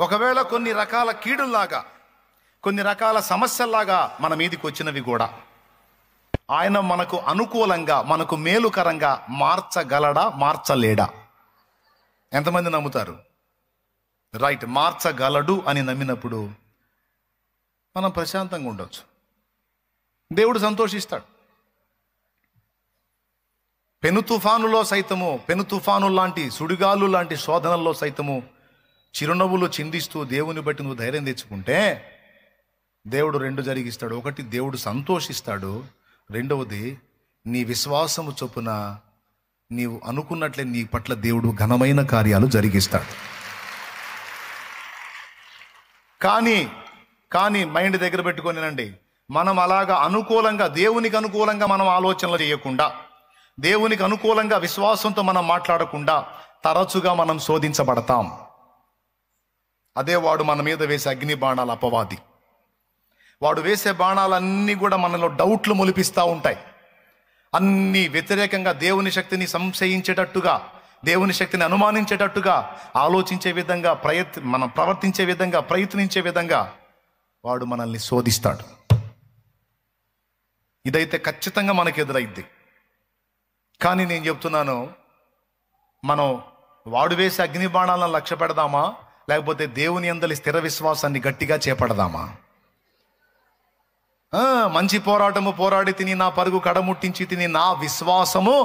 ఒకవేళ కొన్ని రకాల కీడుల్లాగా, కొన్ని రకాల సమస్యల్లాగా మన మీదికి వచ్చినవి కూడా ఆయన మనకు అనుకూలంగా, మనకు మేలుకరంగా మార్చగలడా, మార్చలేడా? ఎంతమంది నమ్ముతారు? రైట్, మార్చగలడు అని నమ్మినప్పుడు మనం ప్రశాంతంగా ఉండొచ్చు. దేవుడు సంతోషిస్తాడు. పెను తుఫానులో సైతము, పెను తుఫాను లాంటి, సుడిగాలు లాంటి శోధనల్లో సైతము చిరునవ్వులు చిందిస్తూ దేవుని బట్టి నువ్వు ధైర్యం తెచ్చుకుంటే దేవుడు రెండు జరిగిస్తాడు. ఒకటి, దేవుడు సంతోషిస్తాడు. రెండవది, నీ విశ్వాసము చొప్పున నీవు అనుకున్నట్లే నీ పట్ల దేవుడు ఘనమైన కార్యాలు జరిగిస్తాడు. కానీ మైండ్ దగ్గర పెట్టుకొనినండి, మనం అలాగా అనుకూలంగా, దేవునికి అనుకూలంగా మనం ఆలోచనలు చేయకుండా, దేవునికి అనుకూలంగా విశ్వాసంతో మనం మాట్లాడకుండా తరచుగా మనం శోధించబడతాం. అదే వాడు మన మీద వేసే అగ్ని బాణాల అపవాది. వాడు వేసే బాణాలన్నీ కూడా మనలో డౌట్లు మొలిపిస్తూ ఉంటాయి. అన్నీ వ్యతిరేకంగా, దేవుని శక్తిని సంశయించేటట్టుగా, దేవుని శక్తిని అనుమానించేటట్టుగా ఆలోచించే విధంగా, మనం ప్రవర్తించే విధంగా, ప్రయత్నించే విధంగా వాడు మనల్ని శోధిస్తాడు. ఇదైతే ఖచ్చితంగా మనకు ఎదురైద్ది. కానీ నేను చెప్తున్నాను, మనం వాడు వేసే అగ్ని బాణాలను లక్ష్య పెడదామా, లేకపోతే దేవుని యందలి స్థిర విశ్వాసాన్ని గట్టిగా చేపడదామా? మంచి పోరాటము పోరాడి తిని, నా పరుగు కడముట్టించి తిని, నా విశ్వాసము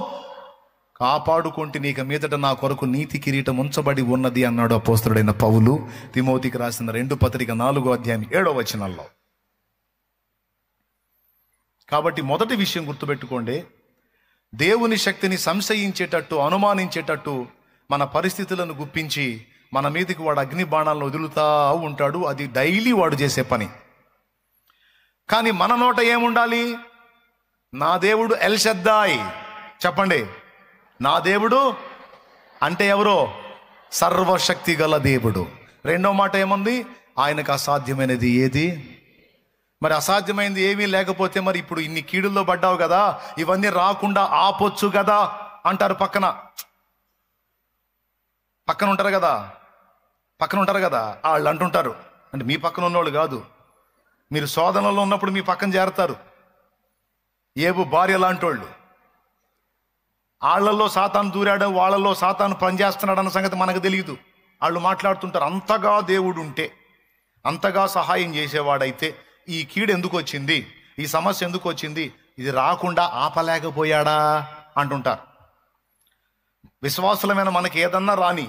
కాపాడుకుంటే నీక మీదట నా కొరకు నీతి కిరీటం ఉంచబడి ఉన్నది అన్నాడు అపోస్తలుడైన పౌలు తిమోతికి రాసిన 2 పత్రిక 4వ అధ్యాయం 7వ వచనంలో. కాబట్టి మొదటి విషయం గుర్తుపెట్టుకోండి, దేవుని శక్తిని సంశయించేటట్టు, అనుమానించేటట్టు మన పరిస్థితులను గుప్పించి మన మీదకి వాడు అగ్ని బాణాలను వదులుతా ఉంటాడు. అది డైలీ వాడు చేసే పని. కానీ మన నోట ఏముండాలి? నా దేవుడు ఎల్ షద్దాయ్. చెప్పండి, నా దేవుడు అంటే ఎవరో? సర్వశక్తి గల దేవుడు. రెండో మాట ఏముంది? ఆయనకు అసాధ్యమైనది ఏది? మరి అసాధ్యమైనది ఏమీ లేకపోతే మరి ఇప్పుడు ఇన్ని కీడుల్లో పడ్డావు కదా, ఇవన్నీ రాకుండా ఆపొచ్చు కదా అంటారు. పక్కన ఉంటారు కదా వాళ్ళు అంటుంటారు. అంటే మీ పక్కన ఉన్నవాళ్ళు కాదు, మీరు శోధనలో ఉన్నప్పుడు మీ పక్కన చేరతారు. ఏబు భార్య లాంటి వాళ్ళు, వాళ్ళల్లో సాతాను దూరాడు, వాళ్ళల్లో సాతాను పనిచేస్తున్నాడు అన్న సంగతి మనకు తెలియదు. వాళ్ళు మాట్లాడుతుంటారు, అంతగా దేవుడు ఉంటే, అంతగా సహాయం చేసేవాడైతే ఈ కీడు ఎందుకు వచ్చింది, ఈ సమస్య ఎందుకు వచ్చింది, ఇది రాకుండా ఆపలేకపోయాడా అంటుంటారు. విశ్వాసులమైన మనకి ఏదన్నా రాని,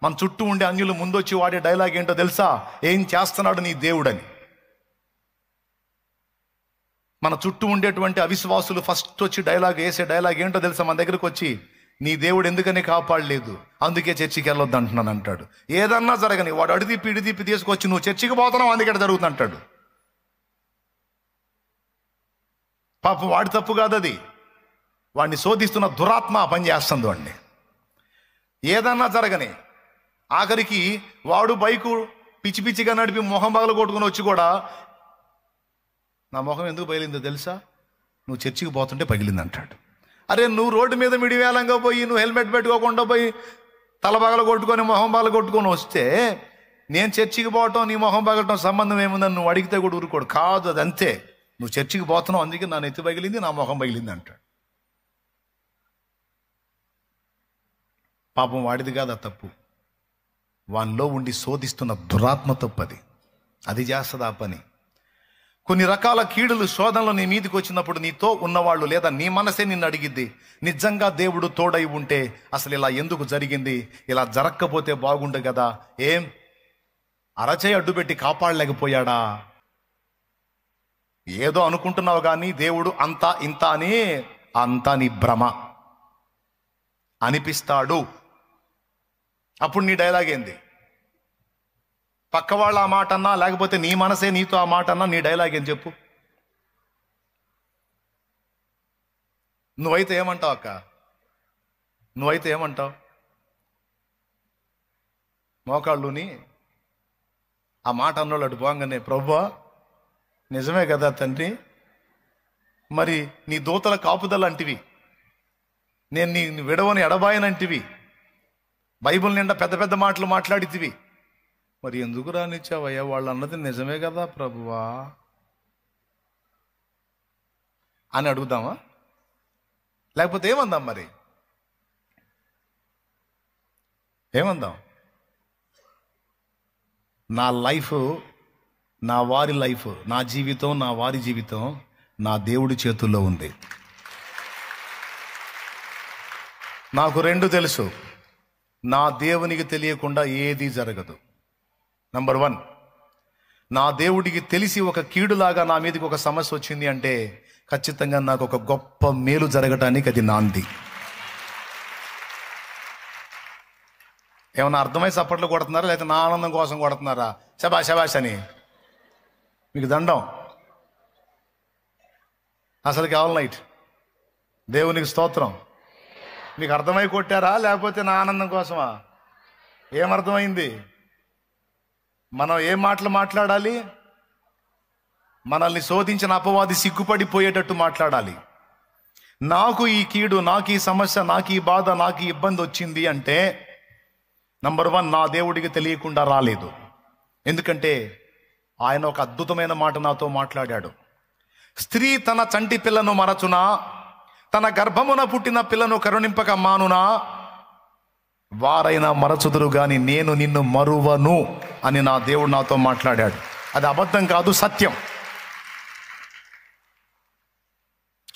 మన చుట్టూ ఉండే అన్యులు ముందొచ్చి వాడే డైలాగ్ ఏంటో తెలుసా? ఏం చేస్తున్నాడు నీ దేవుడని. మన చుట్టూ ఉండేటువంటి అవిశ్వాసులు ఫస్ట్ వచ్చి వేసే డైలాగ్ ఏంటో తెలుసా? మన దగ్గరకు వచ్చి, నీ దేవుడు ఎందుకని కాపాడలేదు, అందుకే చర్చికి వెళ్ళొద్దు అంటున్నాను అంటాడు. ఏదన్నా జరగని వాడు ఇడిదిప్పి తీసుకొచ్చి నువ్వు చర్చికి పోతున్నావు అందుకే జరుగుతుంది అంటాడు. పాపం వాడి తప్పు కాదు అది, వాడిని శోధిస్తున్న దురాత్మ పనిచేస్తుంది వాడిని. ఏదన్నా జరగని, ఆఖరికి వాడు బైకు పిచ్చి పిచ్చిగా నడిపి మొహం పగల కొట్టుకుని వచ్చి కూడా, నా మొహం ఎందుకు పగిలిందో తెలుసా, నువ్వు చర్చికి పోతుంటే పగిలింది అంటాడు. అరే, నువ్వు రోడ్డు మీద మిడివేలంగా పోయి, నువ్వు హెల్మెట్ పెట్టుకోకుండా పోయి తల పగల కొట్టుకొని మొహం పగల కొట్టుకొని వస్తే, నేను చర్చికి పోవటం నీ మొహం పగలటం సంబంధం ఏముందని నువ్వు అడిగితే కూడా ఊరుకోడు. కాదు, అది అంతే, నువ్వు చర్చికి పోతున్నావు అందుకే నా నెత్తి పగిలింది, నా మొహం పగిలింది అంటాడు. పాపం వాడిది కాదు ఆ తప్పు, వానిలో ఉండి శోధిస్తున్న దురాత్మ తప్పది. అది చేస్తుంది ఆ పని. కొన్ని రకాల కీడులు, శోధనలు నీ మీదకి వచ్చినప్పుడు నీతో ఉన్నవాళ్ళు లేదా నీ మనసే నిన్ను అడిగిద్ది, నిజంగా దేవుడు తోడై ఉంటే అసలు ఇలా ఎందుకు జరిగింది, ఇలా జరగకపోతే బాగుండు కదా, ఏం అరచేయి అడ్డుపెట్టి కాపాడలేకపోయాడా? ఏదో అనుకుంటున్నావు కానీ దేవుడు అంతా ఇంత అని, అంతా నీ భ్రమ అనిపిస్తాడు. అప్పుడు నీ డైలాగ్ ఏంది? పక్క వాళ్ళు ఆ మాట అన్నా, లేకపోతే నీ మనసే నీతో ఆ మాట అన్నా, నీ డైలాగ్ ఏం చెప్పు? నువ్వైతే ఏమంటావు అక్క? నువ్వైతే ఏమంటావు? మోకాళ్ళుని ఆ మాట అన్నోళ్ళు అటు పోగానే, ప్రభువా నిజమే కదా తండ్రి, మరి నీ దూతల కాపుదల అంటివి, నేను నీ విడవని ఎడబాయనంటివి, బైబిల్ నిండా పెద్ద పెద్ద మాటలు మాట్లాడితివి, మరి ఎందుకు రానిచ్చావయ్యా, వాళ్ళు అన్నది నిజమే కదా ప్రభువా అని అడుగుదామా? లేకపోతే ఏమందాం? మరి ఏమందాం? నా లైఫ్, నా వారి లైఫ్, నా జీవితం, నా వారి జీవితం నా దేవుడి చేతుల్లో ఉంది. నాకు రెండు తెలుసు, నా దేవునికి తెలియకుండా ఏది జరగదు. నంబర్ 1, నా దేవుడికి తెలిసి ఒక కీడులాగా నా మీదకి ఒక సమస్య వచ్చింది అంటే ఖచ్చితంగా నాకు ఒక గొప్ప మేలు జరగటానికి అది నాంది. ఏమన్నా అర్థమై చప్పట్లు కొడుతున్నారా, లేకపోతే నా ఆనందం కోసం కొడుతున్నారా? శబాష్ శబాష్ అని మీకు దండం. అసలుకి ఆల్ నైట్ దేవునికి స్తోత్రం. మీకు అర్థమై కొట్టారా, లేకపోతే నా ఆనందం కోసమా? ఏమర్థమైంది? మనం ఏం మాటలు మాట్లాడాలి? మనల్ని శోధించిన అపవాది సిగ్గుపడిపోయేటట్టు మాట్లాడాలి. నాకు ఈ కీడు, నాకు ఈ సమస్య, నాకు ఈ బాధ, నాకు ఈ ఇబ్బంది వచ్చింది అంటే నంబర్ 1, నా దేవుడికి తెలియకుండా రాలేదు. ఎందుకంటే ఆయన ఒక అద్భుతమైన మాట నాతో మాట్లాడాడు. స్త్రీ తన చంటి పిల్లను మరచునా, తన గర్భమున పుట్టిన పిల్లను కరుణింపక మానునా, వారైనా మరచుదురు గాని నేను నిన్ను మరువను అని నా దేవుడు నాతో మాట్లాడాడు. అది అబద్ధం కాదు, సత్యం.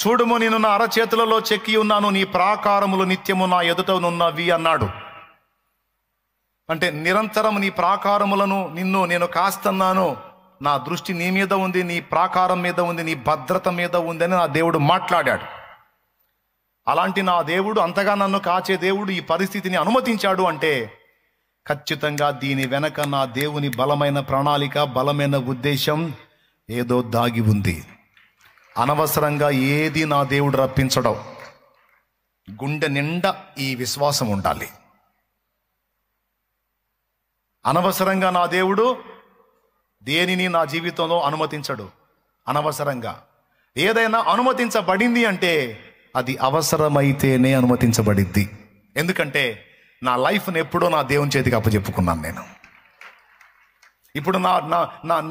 చూడుము, నేను నా అరచేతులలో చెక్కి ఉన్నాను, నీ ప్రాకారములు నిత్యము నా ఎదుటనున్నవి అన్నాడు. అంటే నిరంతరం నీ ప్రాకారములను నేను కాస్తున్నాను. నా దృష్టి నీ మీద ఉంది, నీ ప్రాకారం మీద ఉంది, నీ భద్రత మీద ఉంది అని నా దేవుడు మాట్లాడాడు. అలాంటి నా దేవుడు, అంతగా నన్ను కాచే దేవుడు ఈ పరిస్థితిని అనుమతించాడు అంటే ఖచ్చితంగా దీని వెనక నా దేవుని బలమైన ప్రణాళిక, బలమైన ఉద్దేశం ఏదో దాగి ఉంది. అనవసరంగా ఏది నా దేవుడు రప్పించడం. గుండె నిండా ఈ విశ్వాసం ఉండాలి. అనవసరంగా నా దేవుడు దేనిని నా జీవితంలో అనుమతించడు. అనవసరంగా ఏదైనా అనుమతించబడింది అంటే అది అవసరమైతేనే అనుమతించబడిద్ది. ఎందుకంటే నా లైఫ్ని ఎప్పుడో నా దేవుని చేతికి అప్పచెప్పుకున్నాను నేను. ఇప్పుడు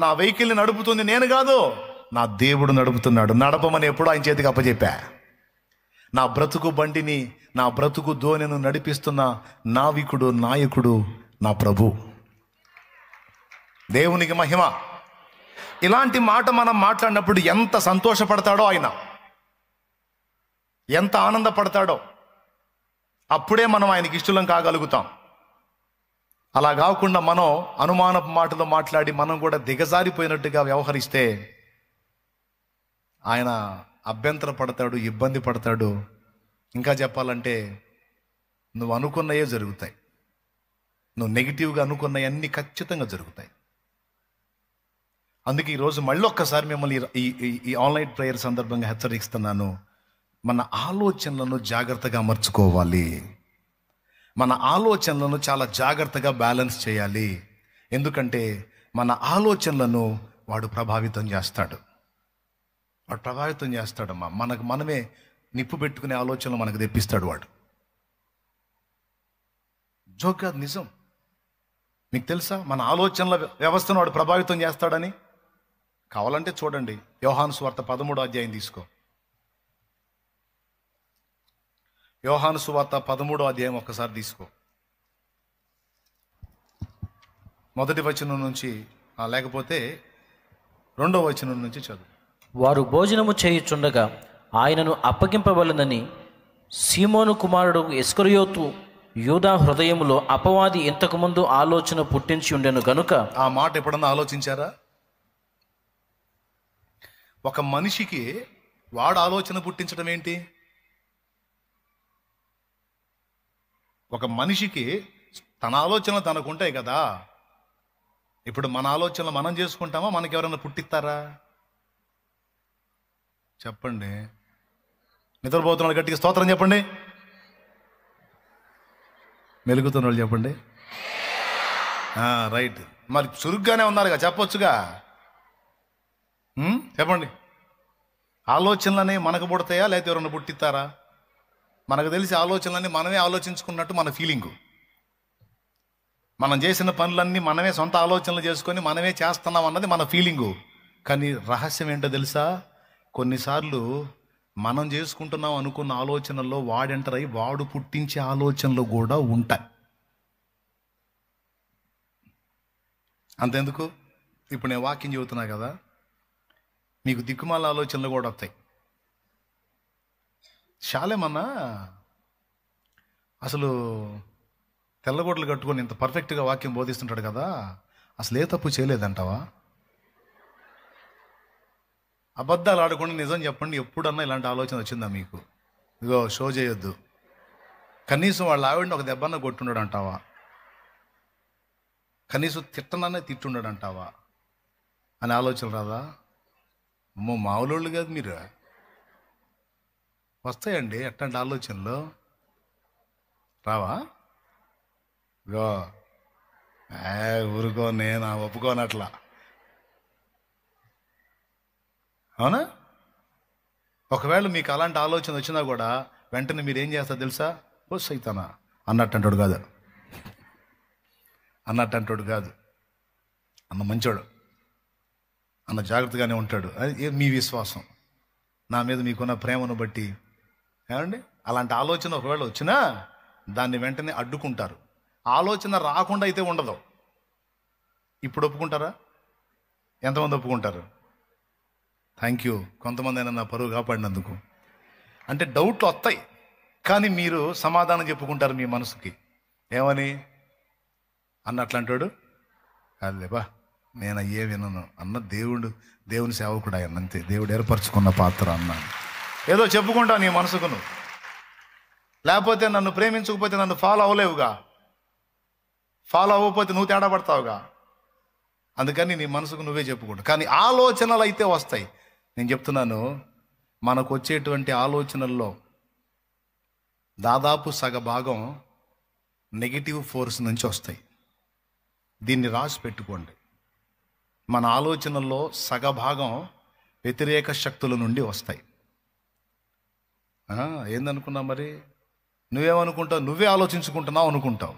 నా వెహికల్ని నడుపుతుంది నేను కాదు, నా దేవుడు నడుపుతున్నాడు. నడపమని ఎప్పుడో ఆయన చేతికి అప్పచెప్పా. నా బ్రతుకు బండిని, నా బ్రతుకు దోణిను నడిపిస్తున్న నావికుడు, నాయకుడు నా ప్రభు. దేవునికి మహిమ. ఇలాంటి మాట మనం మాట్లాడినప్పుడు ఎంత సంతోషపడతాడో ఆయన, ఎంత ఆనందపడతాడో. అప్పుడే మనం ఆయనకి ఇష్టలం కాగలుగుతాం. అలా కాకుండా మనం అనుమానపు మాటలు మాట్లాడి మనం కూడా దిగజారిపోయినట్టుగా వ్యవహరిస్తే ఆయన అభ్యంతర పడతాడు, ఇబ్బంది పడతాడు. ఇంకా చెప్పాలంటే నువ్వు అనుకున్నయే జరుగుతాయి. నువ్వు నెగిటివ్గా అనుకున్నవన్నీ ఖచ్చితంగా జరుగుతాయి. అందుకే ఈరోజు మళ్ళీ ఒక్కసారి మిమ్మల్ని ఈ ఆన్లైన్ ప్రేయర్ సందర్భంగా హెచ్చరిస్తున్నాను. మన ఆలోచనలను జాగ్రత్తగా అమర్చుకోవాలి. మన ఆలోచనలను చాలా జాగ్రత్తగా బ్యాలెన్స్ చేయాలి. ఎందుకంటే మన ఆలోచనలను వాడు ప్రభావితం చేస్తాడు. వాడు ప్రభావితం చేస్తాడమ్మా. మనమే నిప్పు పెట్టుకునే ఆలోచనలు మనకు తెప్పిస్తాడు వాడు. జోక్ కాదు, నిజం. మీకు తెలుసా మన ఆలోచనల వ్యవస్థను వాడు ప్రభావితం చేస్తాడని? కావాలంటే చూడండి, యోహాను సువార్త 13వ అధ్యాయం తీసుకో. యోహాను సువార్త 13వ అధ్యాయం ఒక్కసారి తీసుకో. మొదటి వచనం నుంచి, లేకపోతే 2వ వచనం నుంచి చదువు. వారు భోజనము చేయుచుండగా ఆయనను అప్పగింపవలెనని సీమోను కుమారుడు ఇస్కరియోతు యూదా హృదయములో అపవాది ఇంతకుముందు ఆలోచన పుట్టించి ఉండెను గనుక. ఆ మాట ఎప్పుడన్నా ఆలోచించారా? ఒక మనిషికి వాడు ఆలోచన పుట్టించడం ఏంటి? ఒక మనిషికి తన ఆలోచనలు తనకుంటాయి కదా. ఇప్పుడు మన ఆలోచనలు మనం చేసుకుంటామా? మనకి ఎవరైనా పుట్టిస్తారా? చెప్పండి. నిద్రపోతున్న గట్టిగా స్తోత్రం చెప్పండి. మెలుగుతున్న వాళ్ళు చెప్పండి. రైట్. మరి చురుగ్గానే ఉన్నారుగా, చెప్పొచ్చుగా. చెప్పండి. ఆలోచనలనే మనకు పుడతాయా, లేకపోతే ఎవరైనా పుట్టిస్తారా? మనకు తెలిసి ఆలోచనలన్నీ మనమే ఆలోచించుకున్నట్టు మన ఫీలింగు. మనం చేసిన పనులన్నీ మనమే సొంత ఆలోచనలు చేసుకొని మనమే చేస్తున్నాం అన్నది మన ఫీలింగు. కానీ రహస్యం ఏంటో తెలుసా? కొన్నిసార్లు మనం చేసుకుంటున్నాం అనుకున్న ఆలోచనల్లో వాడు వాడు పుట్టించే ఆలోచనలు కూడా ఉంటాయి. అంతెందుకు, ఇప్పుడు నేను వాక్యం చెబుతున్నా కదా, మీకు దిక్కుమాల ఆలోచనలు కూడా వస్తాయి. శాలేమన్నా అసలు తెల్లగొడ్లు కట్టుకొని ఇంత పర్ఫెక్ట్గా వాక్యం బోధిస్తుంటాడు కదా, అసలు ఏ తప్పు చేయలేదంటావా? అబద్ధాలు ఆడకుండా నిజం చెప్పండి, ఎప్పుడన్నా ఇలాంటి ఆలోచన వచ్చిందా మీకు? ఇగో షో చేయొద్దు, కనీసం వాళ్ళ ఆవిడని ఒక దెబ్బన్న కొట్టుండడు అంటావా? కనీసం తిట్టనన్నే తిట్టుండడు అంటావా అని ఆలోచన రాదా? అమ్మో మామూలు కాదు మీరు. వస్తాయండి ఎట్లాంటి ఆలోచనలు, రావా? గో ఊరుకో, నేను ఒప్పుకోనట్లా. అవునా? ఒకవేళ మీకు అలాంటి ఆలోచన వచ్చినా కూడా వెంటనే మీరు ఏం చేస్తారు తెలుసా? ఓ సైతానా అన్నట్టు కాదు, అన్న మంచోడు, అన్న జాగ్రత్తగానే ఉంటాడు. అది మీ విశ్వాసం, నా మీద మీకున్న ప్రేమను బట్టి. ఏమండి, అలాంటి ఆలోచన ఒకవేళ వచ్చినా దాన్ని వెంటనే అడ్డుకుంటారు. ఆలోచన రాకుండా అయితే ఉండదు. ఇప్పుడు ఒప్పుకుంటారా? ఎంతమంది ఒప్పుకుంటారు? థ్యాంక్ యూ, కొంతమంది అయినా నా పరువు కాపాడినందుకు. అంటే డౌట్లు వస్తాయి, కానీ మీరు సమాధానం చెప్పుకుంటారు మీ మనసుకి. ఏమని? అన్నట్లంటాడు కాదులేబా, నేను అయ్యే వినను అన్న దేవుని సేవకుడు ఆయన, అంతే, దేవుడు ఏర్పరచుకున్న పాత్ర అన్నాను. ఏదో చెప్పుకుంటావు నీ మనసుకు నువ్వు. లేకపోతే నన్ను ప్రేమించకపోతే నన్ను ఫాలో అవ్వలేవుగా, ఫాలో అవ్వకపోతే నువ్వు తేడా పడతావుగా. అందుకని నీ మనసుకు నువ్వే చెప్పుకుంటావు. కానీ ఆలోచనలు అయితే వస్తాయి. నేను చెప్తున్నాను, మనకు వచ్చేటువంటి ఆలోచనల్లో దాదాపు సగభాగం నెగిటివ్ ఫోర్స్ నుంచి వస్తాయి. దీన్ని రాసి పెట్టుకోండి. మన ఆలోచనల్లో సగభాగం వ్యతిరేక శక్తుల నుండి వస్తాయి. ఏందనుకున్నావు మరి? నువ్వేమనుకుంటావు? నువ్వే ఆలోచించుకుంటున్నావు అనుకుంటావు.